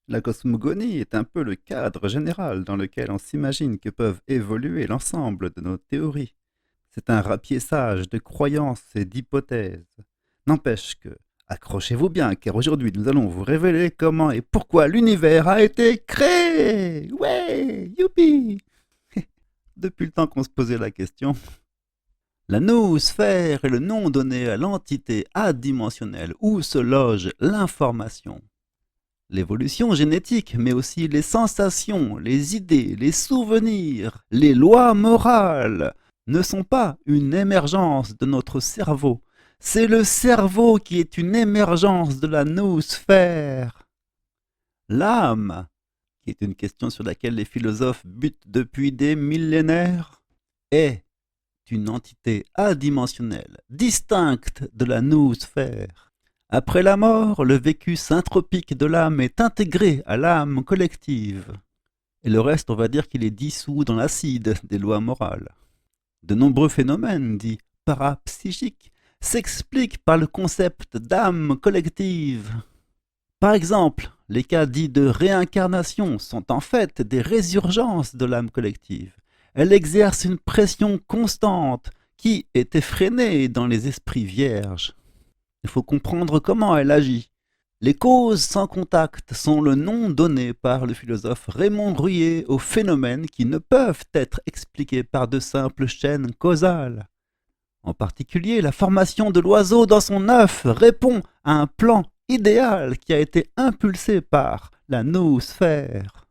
La cosmogonie est un peu le cadre général dans lequel on s'imagine que peuvent évoluer l'ensemble de nos théories. C'est un rapiessage de croyances et d'hypothèses. N'empêche que, accrochez-vous bien, car aujourd'hui nous allons vous révéler comment et pourquoi l'univers a été créé. Ouais, youpi. Depuis le temps qu'on se posait la question, la noosphère est le nom donné à l'entité adimensionnelle où se loge l'information. L'évolution génétique, mais aussi les sensations, les idées, les souvenirs, les lois morales, ne sont pas une émergence de notre cerveau. C'est le cerveau qui est une émergence de la noosphère. L'âme, qui est une question sur laquelle les philosophes butent depuis des millénaires, est une entité adimensionnelle, distincte de la noosphère. Après la mort, le vécu synthropique de l'âme est intégré à l'âme collective. Et le reste, on va dire qu'il est dissous dans l'acide des lois morales. De nombreux phénomènes, dits parapsychiques, s'expliquent par le concept d'âme collective. Par exemple, les cas dits de réincarnation sont en fait des résurgences de l'âme collective. Elle exerce une pression constante qui est effrénée dans les esprits vierges. Il faut comprendre comment elle agit. Les causes sans contact sont le nom donné par le philosophe Raymond Ruyet aux phénomènes qui ne peuvent être expliqués par de simples chaînes causales. En particulier, la formation de l'oiseau dans son œuf répond à un plan idéal qui a été impulsé par la noosphère.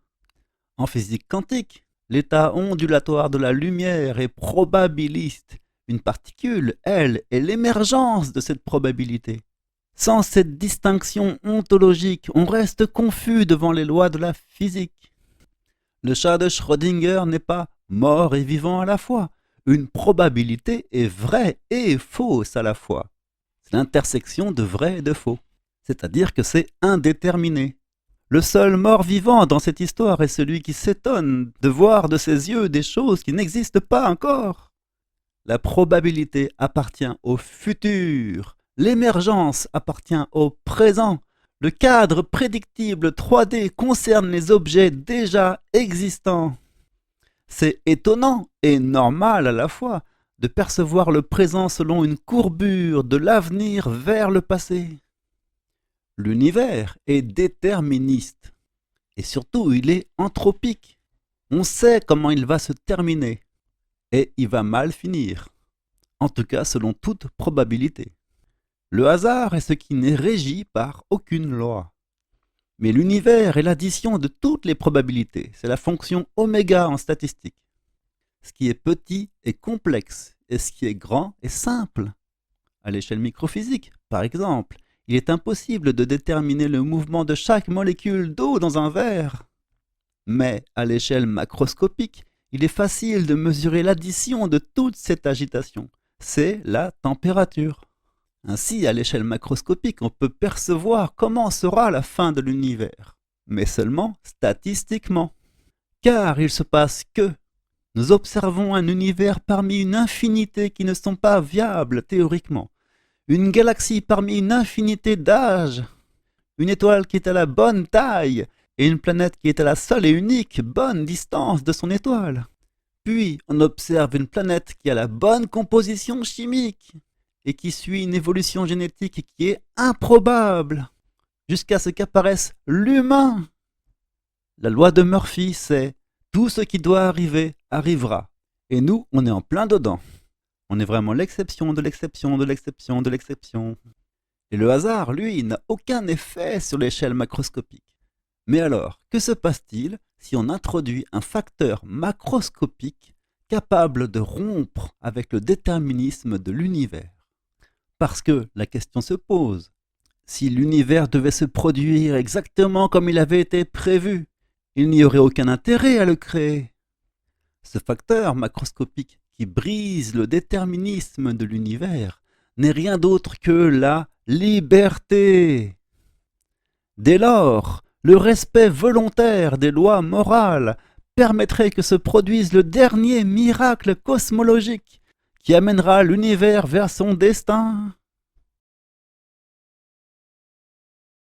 En physique quantique, l'état ondulatoire de la lumière est probabiliste. Une particule, elle, est l'émergence de cette probabilité. Sans cette distinction ontologique, on reste confus devant les lois de la physique. Le chat de Schrödinger n'est pas mort et vivant à la fois. Une probabilité est vraie et fausse à la fois. C'est l'intersection de vrai et de faux. C'est-à-dire que c'est indéterminé. Le seul mort-vivant dans cette histoire est celui qui s'étonne de voir de ses yeux des choses qui n'existent pas encore. La probabilité appartient au futur. L'émergence appartient au présent. Le cadre prédictible 3D concerne les objets déjà existants. C'est étonnant et normal à la fois de percevoir le présent selon une courbure de l'avenir vers le passé. L'univers est déterministe et surtout il est anthropique. On sait comment il va se terminer. Et il va mal finir, en tout cas selon toute probabilité. Le hasard est ce qui n'est régi par aucune loi. Mais l'univers est l'addition de toutes les probabilités, c'est la fonction oméga en statistique. Ce qui est petit est complexe, et ce qui est grand est simple. À l'échelle microphysique, par exemple, il est impossible de déterminer le mouvement de chaque molécule d'eau dans un verre. Mais à l'échelle macroscopique, il est facile de mesurer l'addition de toute cette agitation. C'est la température. Ainsi, à l'échelle macroscopique, on peut percevoir comment sera la fin de l'univers, mais seulement statistiquement. Car il se passe que nous observons un univers parmi une infinité qui ne sont pas viables théoriquement, une galaxie parmi une infinité d'âges, une étoile qui est à la bonne taille, et une planète qui est à la seule et unique bonne distance de son étoile. Puis on observe une planète qui a la bonne composition chimique et qui suit une évolution génétique qui est improbable, jusqu'à ce qu'apparaisse l'humain. La loi de Murphy, c'est tout ce qui doit arriver arrivera. Et nous, on est en plein dedans. On est vraiment l'exception de l'exception de l'exception de l'exception. Et le hasard, lui, n'a aucun effet sur l'échelle macroscopique. Mais alors, que se passe-t-il si on introduit un facteur macroscopique capable de rompre avec le déterminisme de l'univers? Parce que la question se pose, si l'univers devait se produire exactement comme il avait été prévu, il n'y aurait aucun intérêt à le créer. Ce facteur macroscopique qui brise le déterminisme de l'univers n'est rien d'autre que la liberté. Dès lors, le respect volontaire des lois morales permettrait que se produise le dernier miracle cosmologique qui amènera l'univers vers son destin.